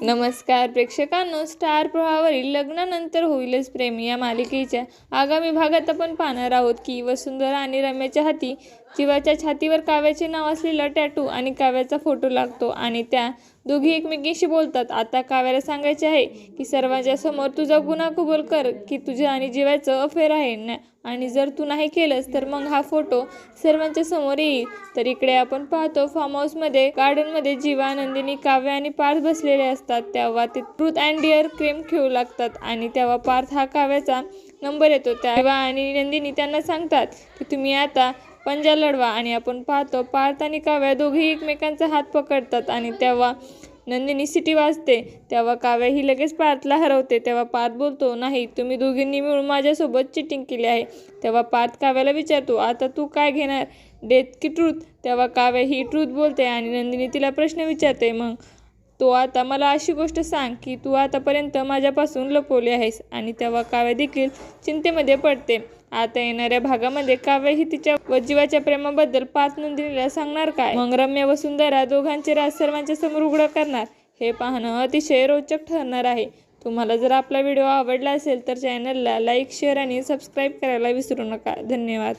नमस्कार प्रेक्षकांनो, स्टार प्रवाहावरील लग्नानंतर होईलच प्रेम या मालिकेच्या आगामी भागात आपण पाहणार आहोत की वसुंधरा आणि रम्याच्या हाती जीवाच्या छातीवर काव्याचे नाव असलेला टॅटू आणि काव्याचा फोटो लागतो आणि त्या दोघी एकमेकींशी बोलतात. आता काव्याला सांगायचे आहे की सर्वांच्या समोर तुझा गुन्हा कबूल कर की तुझ्या आणि जीवाचं अफेअर आहे आणि जर तू नाही केलंस तर मग हा फोटो सर्वांच्या समोर येईल. तर इकडे आपण पाहतो फार्म हाऊसमध्ये गार्डनमध्ये जीवा, नंदिनी, काव्य आणि पार्थ बसलेले असतात. तेव्हा ते ट्रूथ अँड डेअर गेम खेळू लागतात आणि तेव्हा पार्थ हा काव्याचा नंबर येतो. तेव्हा आणि नंदिनी त्यांना सांगतात की तुम्ही आता पंजा लढवा आणि आपण पाहतो पार्थ आणि काव्य दोघेही एकमेकांचा हात पकडतात आणि तेव्हा नंदिनी सिटी वाजते. तेव्हा काव्य ही लगेच पार्थला हरवते. तेव्हा पार्थ बोलतो, नाही, तुम्ही दोघींनी मिळून माझ्यासोबत चिटिंग केली आहे. तेव्हा पार्थ काव्याला विचारतो, आता तू काय घेणार, डेथ की ट्रूथ? तेव्हा काव्य ही ट्रूथ बोलते आणि नंदिनी तिला प्रश्न विचारते, मग तो आता मला अशी गोष्ट सांग की तू आतापर्यंत माझ्यापासून लपवली आहेस. आणि तेव्हा काव्य देखील चिंतेमध्ये पडते. आता येणाऱ्या भागामध्ये काव्य ही तिच्या व जीवाच्या प्रेमाबद्दल पार्थ नंदिनीला सांगणार काय? मग रम्या वसुंधरा दोघांचे राज सर्वांच्या समोर उघड करणार? हे पाहणं अतिशय रोचक ठरणार आहे. तुम्हाला जर आपला व्हिडिओ आवडला असेल तर चॅनलला लाईक, शेअर आणि सबस्क्राईब करायला विसरू नका. धन्यवाद.